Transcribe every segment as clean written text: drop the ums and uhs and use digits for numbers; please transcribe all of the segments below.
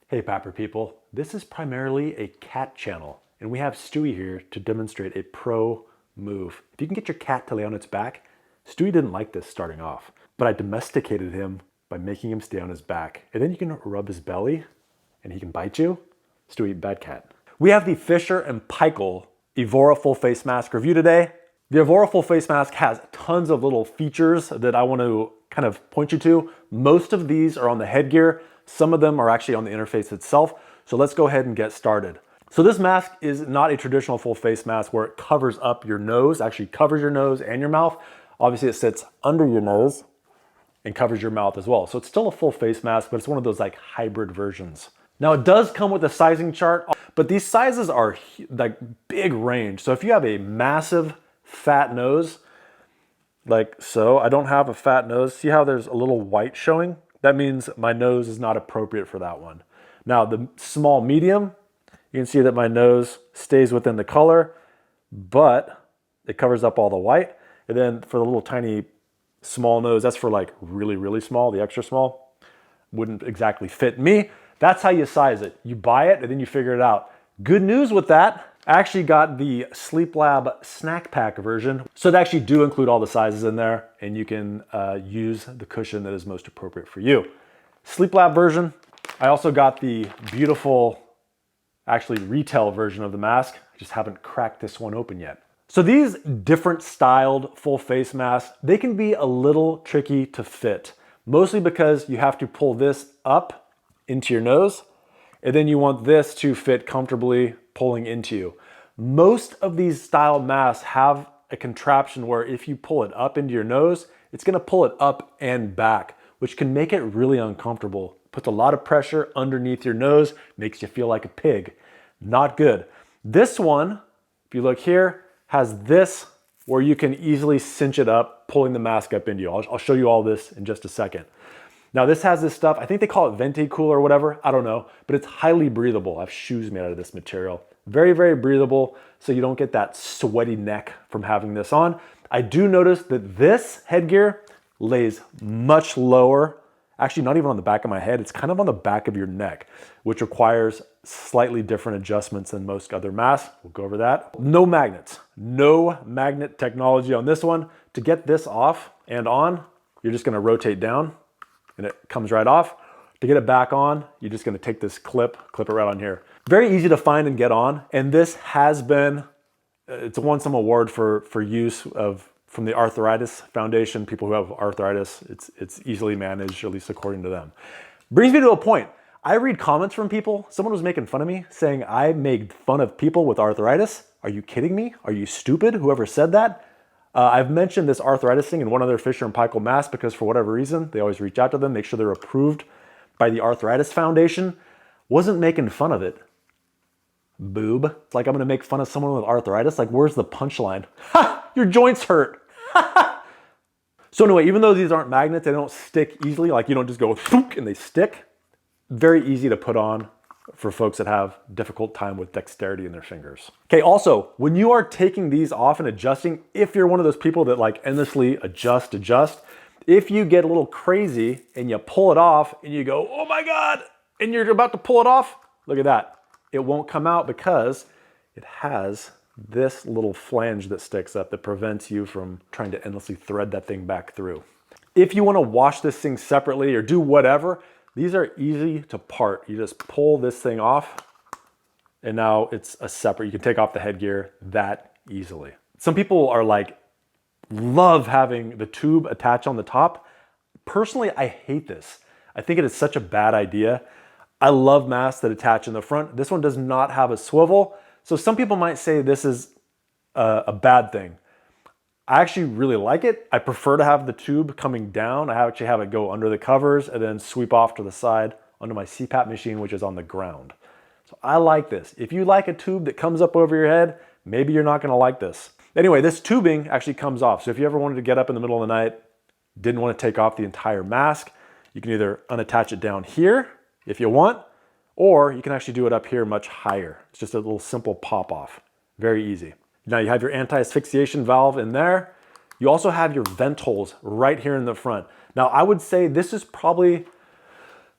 Hey Papper people, this is primarily a cat channel, and we have Stewie here to demonstrate a pro move. If you can get your cat to lay on its back, Stewie didn't like this starting off, but I domesticated him by making him stay on his back. And then you can rub his belly and he can bite you. Stewie, bad cat. We have the Fisher and Paykel Evora full face mask review today. The Evora full face mask has tons of little features that I want to kind of point you to. Most of these are on the headgear. Some of them are actually on the interface itself. So let's go ahead and get started. So this mask is not a traditional full face mask where it covers up your nose, actually covers your nose and your mouth. Obviously it sits under your nose and covers your mouth as well. So it's still a full face mask, but it's one of those like hybrid versions. Now it does come with a sizing chart, but these sizes are like big range. So if you have a massive fat nose, like so, I don't have a fat nose. See how there's a little white showing? That means my nose is not appropriate for that one. Now the small medium, you can see that my nose stays within the color, but it covers up all the white. And then for the little tiny small nose, that's for like really, really small, the extra small, wouldn't exactly fit me. That's how you size it. You buy it and then you figure it out. Good news with that, I actually got the Sleep Lab snack pack version. So they actually do include all the sizes in there and you can use the cushion that is most appropriate for you. Sleep Lab version. I also got the beautiful, actually retail version of the mask. I just haven't cracked this one open yet. So these different styled full face masks, they can be a little tricky to fit. Mostly because you have to pull this up into your nose and then you want this to fit comfortably pulling into you. Most of these style masks have a contraption where if you pull it up into your nose, it's gonna pull it up and back, which can make it really uncomfortable. Puts a lot of pressure underneath your nose, makes you feel like a pig. Not good. This one, if you look here, has this where you can easily cinch it up, pulling the mask up into you. I'll show you all this in just a second. Now this has this stuff, I think they call it Venti-Cool or whatever, I don't know, but it's highly breathable. I have shoes made out of this material. Very, very breathable, so you don't get that sweaty neck from having this on. I do notice that this headgear lays much lower, actually not even on the back of my head, it's kind of on the back of your neck, which requires slightly different adjustments than most other masks. We'll go over that. No magnets, no magnet technology on this one. To get this off and on, you're just gonna rotate down and it comes right off. To get it back on, you're just gonna take this clip it right on here. Very easy to find and get on. And this has been, it's won some award for use from the Arthritis Foundation. People who have arthritis, it's easily managed, at least according to them. Brings me to a point. I read comments from people. Someone was making fun of me saying I made fun of people with arthritis. Are you kidding me? Are you stupid? Whoever said that? I've mentioned this arthritis thing in one of their Fisher and Paykel masks because for whatever reason, they always reach out to them, make sure they're approved by the Arthritis Foundation. Wasn't making fun of it. Boob. It's like I'm gonna make fun of someone with arthritis. Like, where's the punchline? Ha! Your joints hurt. So anyway, even though these aren't magnets, they don't stick easily. Like you don't just go thunk and they stick. Very easy to put on for folks that have difficult time with dexterity in their fingers. Okay, also, when you are taking these off and adjusting, if you're one of those people that like endlessly adjust, if you get a little crazy and you pull it off and you go, oh my God, and you're about to pull it off, look at that. It won't come out because it has this little flange that sticks up that prevents you from trying to endlessly thread that thing back through. If you want to wash this thing separately or do whatever, these are easy to part. You just pull this thing off and now it's a separate, you can take off the headgear that easily. Some people are like, love having the tube attached on the top. Personally, I hate this. I think it is such a bad idea. I love masks that attach in the front. This one does not have a swivel. So some people might say this is a bad thing. I actually really like it. I prefer to have the tube coming down. I actually have it go under the covers and then sweep off to the side onto my CPAP machine, which is on the ground. So I like this. If you like a tube that comes up over your head, maybe you're not gonna like this. Anyway, this tubing actually comes off. So if you ever wanted to get up in the middle of the night, didn't want to take off the entire mask, you can either unattach it down here if you want, or you can actually do it up here much higher. It's just a little simple pop off. Very easy. Now you have your anti-asphyxiation valve in there. You also have your vent holes right here in the front. Now I would say this is probably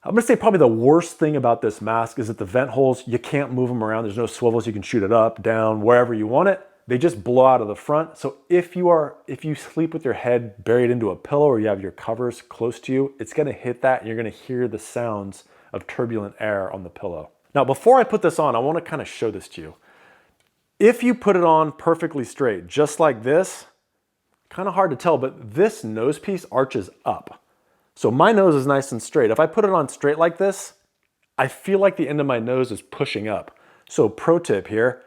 I'm gonna say probably the worst thing about this mask is that the vent holes, you can't move them around. There's no swivels. You can shoot it up, down, wherever you want it. They just blow out of the front. So if you sleep with your head buried into a pillow or you have your covers close to you, it's gonna hit that and you're gonna hear the sounds of turbulent air on the pillow. Now, before I put this on, I wanna kind of show this to you. If you put it on perfectly straight, just like this, kind of hard to tell, but this nose piece arches up. So my nose is nice and straight. If I put it on straight like this, I feel like the end of my nose is pushing up. So pro tip here,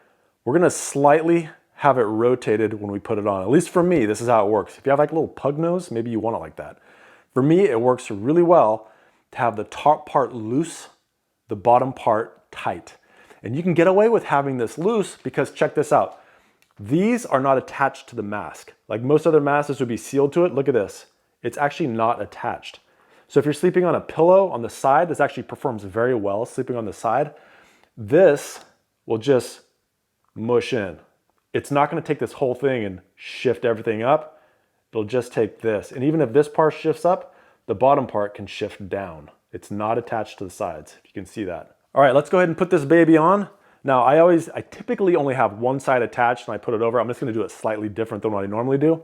we're gonna slightly have it rotated when we put it on. At least for me, this is how it works. If you have like a little pug nose, maybe you want it like that. For me, it works really well to have the top part loose, the bottom part tight. And you can get away with having this loose because check this out. These are not attached to the mask. Like most other masks, this would be sealed to it. Look at this. It's actually not attached. So if you're sleeping on a pillow on the side, this actually performs very well sleeping on the side. This will just mush in. It's not gonna take this whole thing and shift everything up. It'll just take this. And even if this part shifts up, the bottom part can shift down. It's not attached to the sides, if you can see that. All right, let's go ahead and put this baby on. Now, I typically only have one side attached and I put it over. I'm just gonna do it slightly different than what I normally do.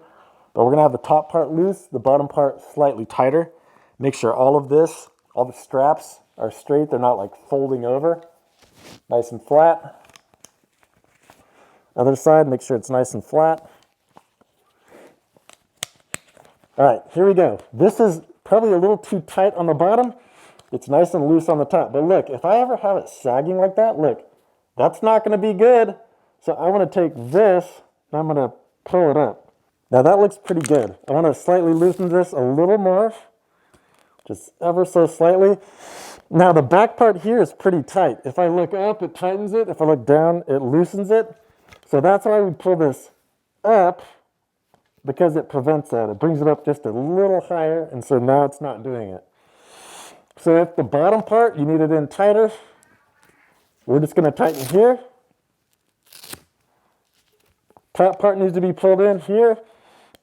But we're gonna have the top part loose, the bottom part slightly tighter. Make sure all of this, all the straps are straight. They're not like folding over. Nice and flat. Other side, make sure it's nice and flat. All right, here we go. This is probably a little too tight on the bottom. It's nice and loose on the top. But look, if I ever have it sagging like that, look, that's not gonna be good. So I wanna take this and I'm gonna pull it up. Now that looks pretty good. I want to slightly loosen this a little more, just ever so slightly. Now the back part here is pretty tight. If I look up, it tightens it. If I look down, it loosens it. So that's why we pull this up, because it prevents that. It brings it up just a little higher, and so now it's not doing it. So if the bottom part, you need it in tighter, we're just going to tighten here. Top part needs to be pulled in here.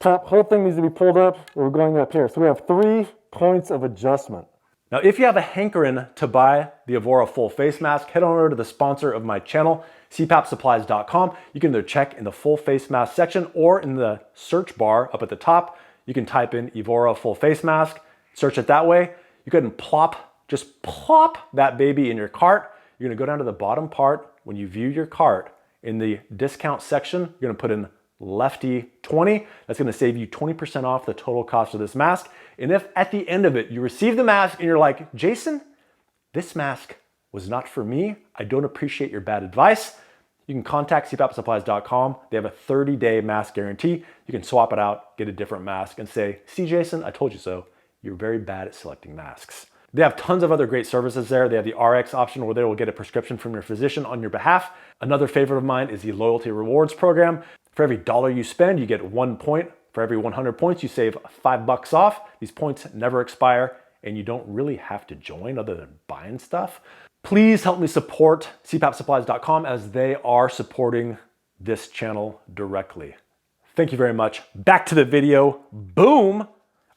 Top whole thing needs to be pulled up. We're going up here. So we have 3 points of adjustment. Now, if you have a hankering to buy the Evora full face mask, head on over to the sponsor of my channel, cpapsupplies.com. You can either check in the full face mask section or in the search bar up at the top. You can type in Evora full face mask, search it that way. You go ahead and just plop that baby in your cart. You're gonna go down to the bottom part. When you view your cart, in the discount section, you're gonna put in Lefty 20. That's gonna save you 20% off the total cost of this mask. And if at the end of it, you receive the mask and you're like, Jason, this mask was not for me. I don't appreciate your bad advice. You can contact cpapsupplies.com. They have a 30-day mask guarantee. You can swap it out, get a different mask and say, see Jason, I told you so. You're very bad at selecting masks. They have tons of other great services there. They have the RX option where they will get a prescription from your physician on your behalf. Another favorite of mine is the loyalty rewards program. For every $1 you spend, you get 1 point. For every 100 points, you save $5 off. These points never expire and you don't really have to join other than buying stuff. Please help me support cpapsupplies.com as they are supporting this channel directly. Thank you very much. Back to the video. Boom.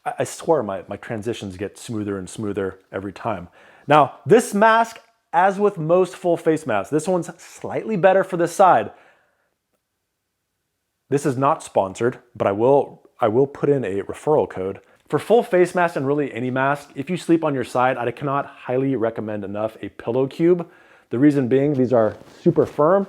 I swear my transitions get smoother and smoother every time. Now, this mask, as with most full face masks, this one's slightly better for this side. This is not sponsored, but I will put in a referral code. For full face mask and really any mask, if you sleep on your side, I cannot highly recommend enough a pillow cube. The reason being, these are super firm.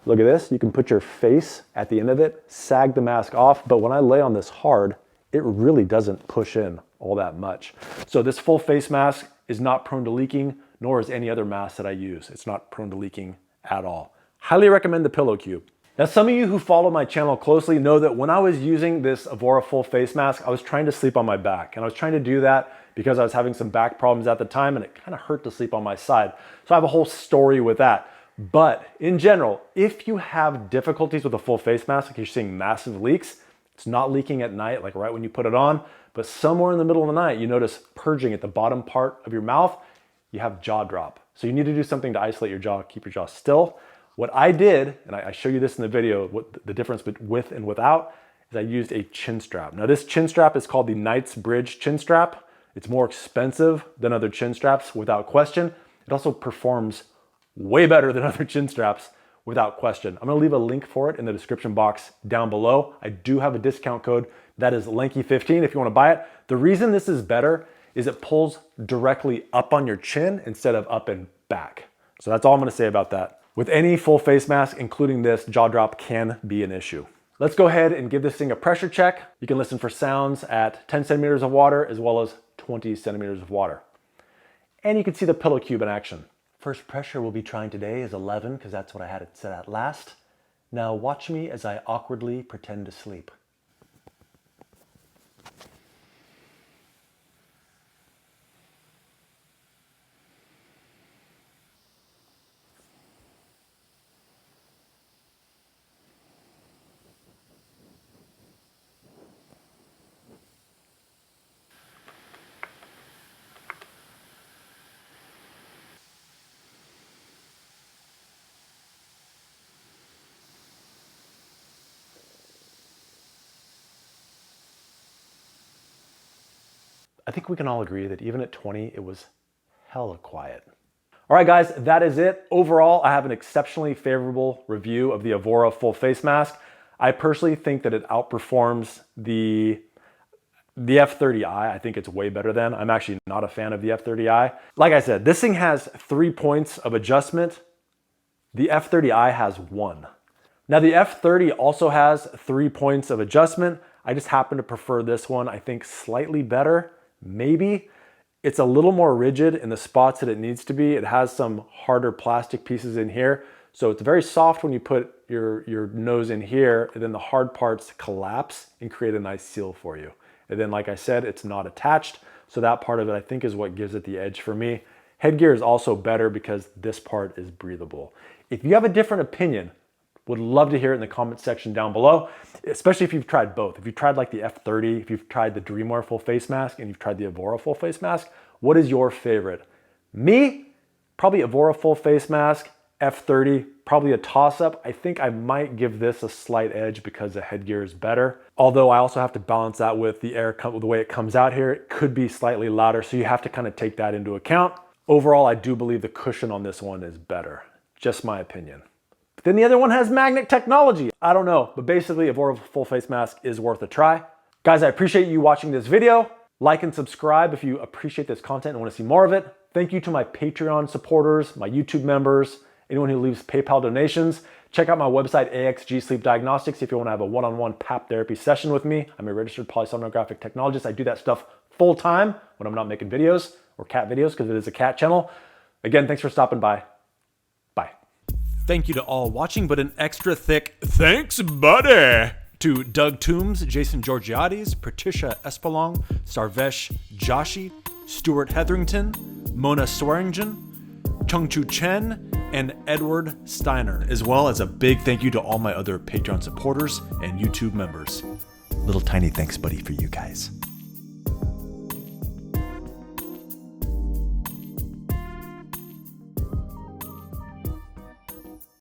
Look at this, you can put your face at the end of it, sag the mask off, but when I lay on this hard, it really doesn't push in all that much. So this full face mask is not prone to leaking, nor is any other mask that I use. It's not prone to leaking at all. Highly recommend the pillow cube. Now, some of you who follow my channel closely know that when I was using this Evora full face mask, I was trying to sleep on my back. And I was trying to do that because I was having some back problems at the time and it kind of hurt to sleep on my side. So I have a whole story with that. But in general, if you have difficulties with a full face mask, like you're seeing massive leaks, it's not leaking at night, like right when you put it on, but somewhere in the middle of the night, you notice purging at the bottom part of your mouth, you have jaw drop. So you need to do something to isolate your jaw, keep your jaw still. What I did, and I show you this in the video, what the difference with and without, is I used a chin strap. Now this chin strap is called the Knight's Bridge chin strap. It's more expensive than other chin straps without question. It also performs way better than other chin straps without question. I'm gonna leave a link for it in the description box down below. I do have a discount code that is Lanky15 if you wanna buy it. The reason this is better is it pulls directly up on your chin instead of up and back. So that's all I'm gonna say about that. With any full face mask, including this, jaw drop can be an issue. Let's go ahead and give this thing a pressure check. You can listen for sounds at 10 centimeters of water as well as 20 centimeters of water. And you can see the pillow cube in action. First pressure we'll be trying today is 11 because that's what I had it set at last. Now watch me as I awkwardly pretend to sleep. I think we can all agree that even at 20, it was hella quiet. All right, guys, that is it. Overall, I have an exceptionally favorable review of the Evora full face mask. I personally think that it outperforms the F30i. I think it's way better than. I'm actually not a fan of the F30i. Like I said, this thing has 3 points of adjustment. The F30i has 1. Now the F30 also has 3 points of adjustment. I just happen to prefer this one, I think slightly better. Maybe. It's a little more rigid in the spots that it needs to be. It has some harder plastic pieces in here. So it's very soft when you put your nose in here, and then the hard parts collapse and create a nice seal for you. And then, like I said, it's not attached. So that part of it, I think, is what gives it the edge for me. Headgear is also better because this part is breathable. If you have a different opinion, would love to hear it in the comment section down below, especially if you've tried both. If you've tried like the F30, if you've tried the Dreamwear full face mask, and you've tried the Evora full face mask, what is your favorite? Me, probably Evora full face mask, F30, probably a toss-up. I think I might give this a slight edge because the Headgear is better. Although I also have to balance that with the air, the way it comes out here. It could be slightly louder, so you have to kind of take that into account. Overall, I do believe the cushion on this one is better. Just my opinion. But then the other one has magnet technology. I don't know, but basically Evora full face mask is worth a try. Guys, I appreciate you watching this video. Like and subscribe if you appreciate this content and want to see more of it. Thank you to my Patreon supporters, my YouTube members, anyone who leaves PayPal donations. Check out my website, AXG Sleep Diagnostics, if you want to have a one-on-one PAP therapy session with me. I'm a registered polysomnographic technologist. I do that stuff full time when I'm not making videos or cat videos because it is a cat channel. Again, thanks for stopping by. Bye. Thank you to all watching, but an extra thick thanks, buddy, to Doug Toombs, Jason Georgiades, Patricia Espelong, Sarvesh Joshi, Stuart Hetherington, Mona Swearingen, Chungchu Chen, and Edward Steiner, as well as a big thank you to all my other Patreon supporters and YouTube members. Little tiny thanks, buddy, for you guys.